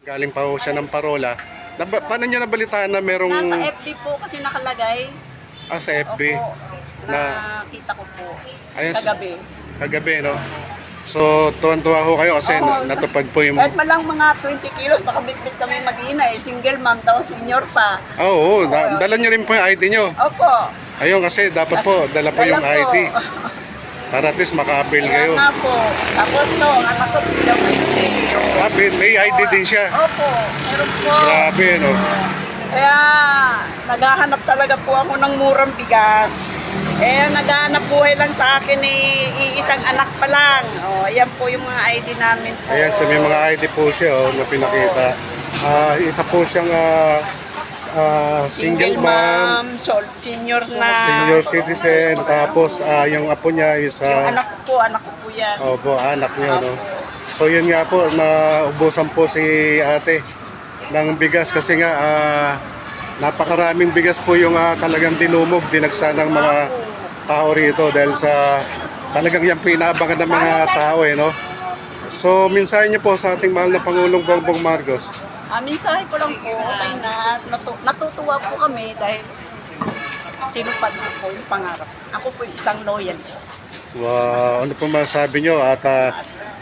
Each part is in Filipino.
Galing pa ho siya ng parola. Paano niya nabalitaan na merong... Nasa FB po kasi nakalagay. sa FB? Opo, Na, nakita ko po. ayun, Kagabi. kagabi, no? So, tuwan-tuwa ho kayo kasi Oo, natupad po yung... Kahit malang mga 20 kilos, baka bitbit kami mag-ina eh. Single mom, tapos senior pa. Oo, dala niyo rin po yung ID niyo. Opo. Ayun, kasi dapat po, dala po yung Dala po. ID. Para at least maka-avail Kaya kayo. nga po. Tapos to, ang anak ko, bilang May ID din siya. Opo, meron po. Grabe, no? Kaya naghahanap talaga po ako ng murang bigas. Naghahanap buhay lang sa akin iisang anak pa lang. Ayan po yung mga ID namin po. Ayan, so may mga ID po siya, na pinakita. Isa po siyang single mom, senior na. senior citizen, tapos yung apo niya is... Yung anak ko po yan. Opo, anak niya, no? So yun nga po, naubusan po si ate ng bigas kasi nga napakaraming bigas po yung talagang dinumog, dinagsa ng mga tao rito dahil sa talagang yan po inaabangan ng mga tao, no? So minsan niyo po sa ating mahal na Pangulong Bongbong Marcos. Mensahe ko lang po ay natutuwa po kami dahil tinupad ko po yung pangarap. Ako po isang loyalist. Wow, ano po masabi niyo at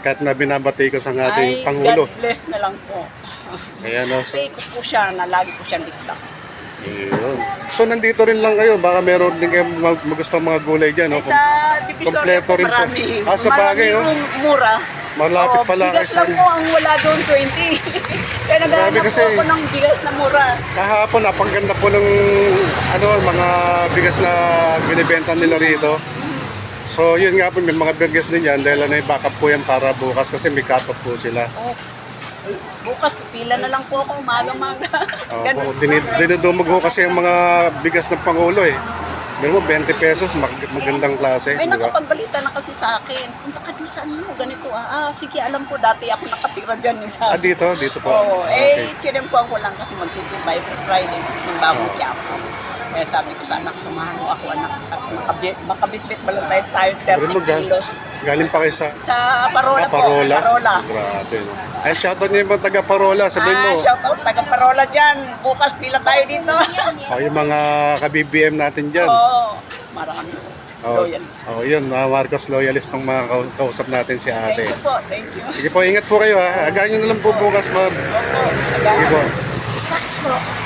kahit na binabati ko sa ating Pangulo. God bless na lang po. Ayan, no? So, Pray ko po siya na lagi po siyang ligtas. ayun. So nandito rin lang kayo, baka meron din kayo magusto mga gulay dyan, no? Sa Divisoria Kompleto po rin po. marami. Sa bagay, no? Marami mura. Malapit pala kayo bigas sa... lang po ang wala doon, 20. Kaya naghahanap po kasi- ako ng bigas na mura. Kahapon, napangganda po ng mga bigas na binibenta nila rito. So yun nga po, may mga bigas din yan dahil may backup po yan para bukas kasi may cut-off po sila. Bukas, pila na lang po ako umaga-maga. Opo, dinidumog ho kasi ang mga bigas ng Pangulo eh. Meron mo 20 pesos, magandang klase. May di ba? nakapagbalita na kasi sa akin. Punta ka doon sa ganito. Sige, alam ko dati ako nakatira dyan. Dito po. Oo, Okay. chinempuan ko lang kasi magsisimba every Friday, sisimba ko Quiapo. Kaya sabi ko sa anak, sumahan mo ako anak. Makabitbit ba lang tayo Pero 30 kilos. galing pa kayo sa Sa Parola po. Parola. Parola. Grabe, no? Ay, shoutout niyo yung mga taga Parola, sabihin mo. Shout out, taga Parola dyan. Bukas pila tayo dito. Yung mga ka-BBM natin dyan. Oo, marami. Loyal. Yun, Marcos loyalist ng mga kausap natin si Thank ate. you po, thank you. Sige po, ingat po kayo ha. Agahan nyo na lang po bukas, ma'am. Opo, Sige po. Saks po.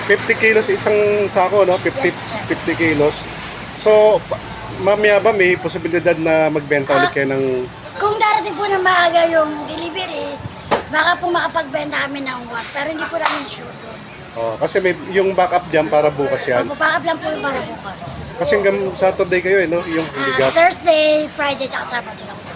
50 kilos isang sako, no? 50 kilos. So, mamaya ba may posibilidad na magbenta ulit kayo ng... Kung darating po na maaga yung delivery, baka po makapagbenta kami ng what, pero hindi po namin sure doon. kasi may yung backup dyan para bukas yan. Opo, backup lang po yung para bukas. Kasi hanggang Saturday kayo no? Yung bigas. Thursday, Friday, tsaka Sabado lang po.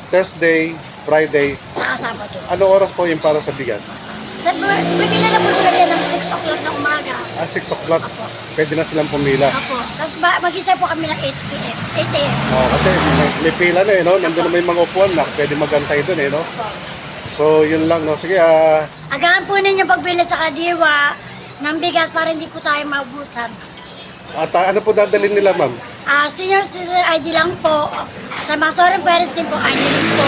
Thursday, Friday. Tsaka Sabado. Ano oras po yung para sa bigas? Pumila na po sila dyan ng 6 o'clock ng umaga. 6 o'clock. Opo. Pwede na silang pumila. Opo. Tapos mag-isa po kami ng 8 p.m. 8 a.m. Kasi may pila na no? Nandun na may mga upuan na pwede magantay doon no? Opo. So, yun lang no? Sige, Agahan po ninyo pagbili sa Kadiwa ng bigas para hindi po tayo maubusan. at ano po dadalhin nila, ma'am? Senior citizen ID lang po. Sa mga foreign parents din po, ID rin po.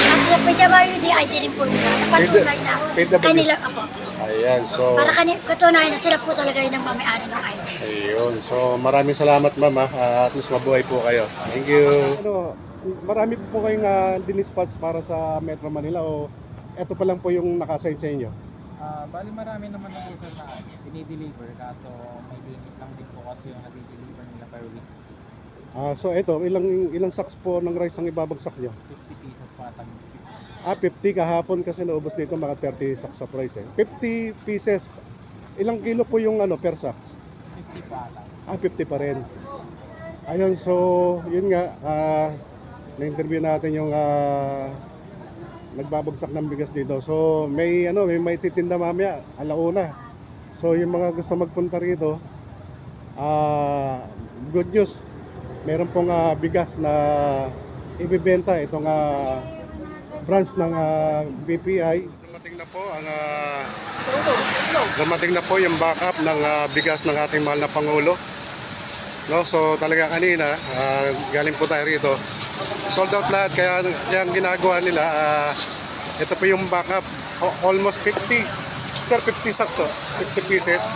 At sa PWD, ID rin po nila. Napatunay na PWD. kanila po. Ayan, so... Para katunayan na sila po talaga yung nagmamayari ng ID. Ayun. So, maraming salamat, ma'am. At least mabuhay po kayo. Thank you. Marami po kayong dinispatch para sa Metro Manila o eto pa lang po yung nakasign sa inyo? Bali marami naman na po sir na dinideliver kaso may limit lang din po kasi yung nadi-deliver nila per week. So, eto, ilang sacks po ng rice ang ibabagsak nyo? 50 pesos patag. 50 kahapon kasi naubos dito mga 30 sacks of rice eh. 50 pieces. Ilang kilo po yung per sack? 50 patag. 50 pa rin. Ayun, so, yun nga, na-interview natin yung nagbabagsak ng bigas dito. So, may titinda mamaya, alauna. So, yung mga gusto magpunta rito, good news. Meron pong bigas na ibibenta itong branch ng BPI. Dumating na po ang yung backup ng bigas ng ating mahal na Pangulo. No, so talaga kanina galing po tayo rito. Sold out lahat kaya ang ginagawa nila ito po yung backup almost 50. Sir, 50 sacks, 50 pieces.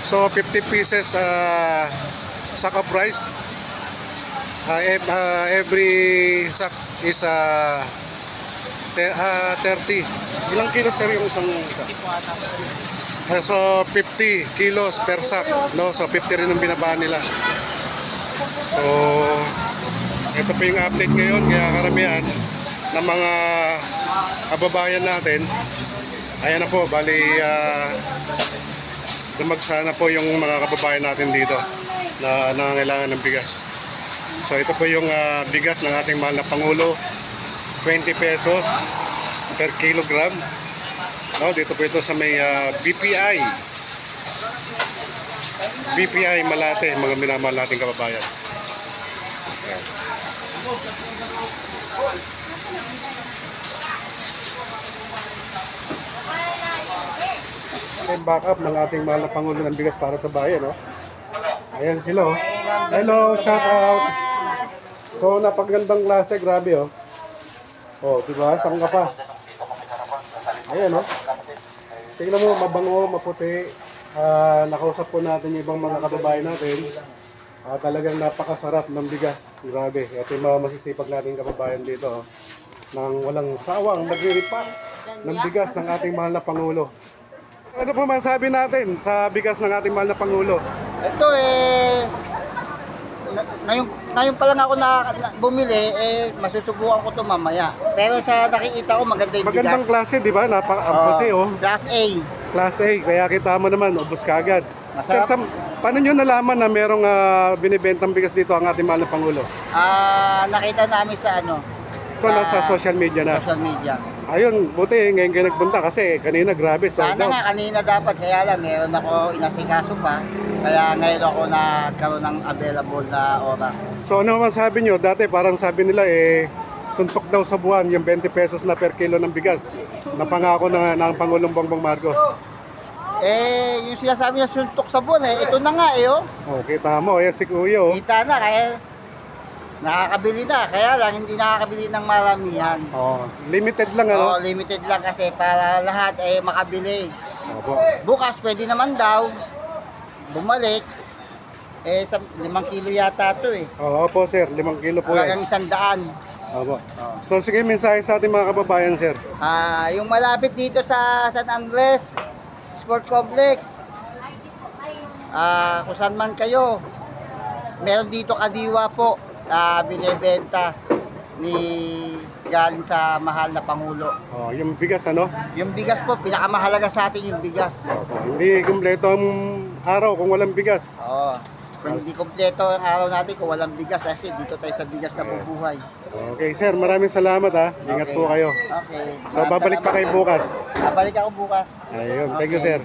So 50 pieces sack of rice. Every sack is 30. Ilang kilo sir yung isang sack? So 50 kilos per sack, no? So 50 rin ang binaba nila. So ito po yung update ngayon, kaya karamihan ng mga kababayan natin, ayan na po, bali dumagsa na po yung mga kababayan natin dito na nangangailangan ng bigas. So ito po yung bigas ng ating mahal na Pangulo, 20 pesos per kilogram. No, dito po ito sa may BPI Malate, mga minamahal nating kababayan. Ayan. Yung backup ng ating mahal na Pangulo ng bigas para sa bayan, no? Ayan sila, oh. Hello, shout out. So, napagandang klase, grabe, oh. Oh, diba? Saan ka pa? Ayan, oh. Tingnan mo, mabango, maputi. Nakausap po natin yung ibang mga kababayan natin. Talagang napakasarap ng bigas. Grabe. Ito yung mga masisipag nating kababayan dito, oh. Nang walang sawang nagre-repack ng bigas ng ating mahal na Pangulo. Ano po masabi natin sa bigas ng ating mahal na Pangulo? Ito ngayon pa lang ako bumili, masusubukan ko to mamaya. Pero sa nakikita ko maganda yung Magandang bigas. klase, di ba? Napaka-puti, oh. Class A. Class A, kaya kita mo naman, ubos kagad. Masarap. Sir, paano nyo nalaman na merong binibentang bigas dito ang ating mahal na Pangulo? Nakita namin sa So, nasa social media na. social media. Ayun, buti ngayon kayo nagpunta kasi kanina grabe, sold Sana out. nga kanina dapat, kaya lang meron ako inasikaso pa. Kaya ngayon ako nagkaroon ng available na oras. So, ano masabi nyo? Dati parang sabi nila suntok daw sa buwan yung 20 pesos na per kilo ng bigas. Napangako ng Pangulong Bongbong Marcos. Yung sinasabi niya suntok sa buwan, ito na nga oh. Oh, kita mo, si Kuya, oh. Kita na, kaya nakakabili na. Kaya lang, hindi nakakabili ng maramihan. Oh, limited lang, ano? Limited lang kasi para lahat makabili. Opo. Bukas pwede naman daw bumalik. Sa 5 kilo yata ito Oo po, sir. 5 kilo po yan. Hanggang 100. Opo. So, sige, mensahe sa ating mga kababayan, sir. Yung malapit dito sa San Andres Sport Complex. Kung saan man kayo, meron dito kadiwa po. Binibenta ni galing sa mahal na Pangulo. Oh, yung bigas, ano? Yung bigas po, pinakamahalaga sa atin yung bigas. Opo. Hindi kumpleto ang araw kung walang bigas. Oo. Hindi kompleto ang araw natin kung walang bigas kasi dito tayo sa bigas na bubuhay. Okay, sir. Maraming salamat, ha. Ingat Okay. po kayo. Okay. So, babalik pa kayo bukas. Babalik ako bukas. Ayun. Thank you, Okay. sir.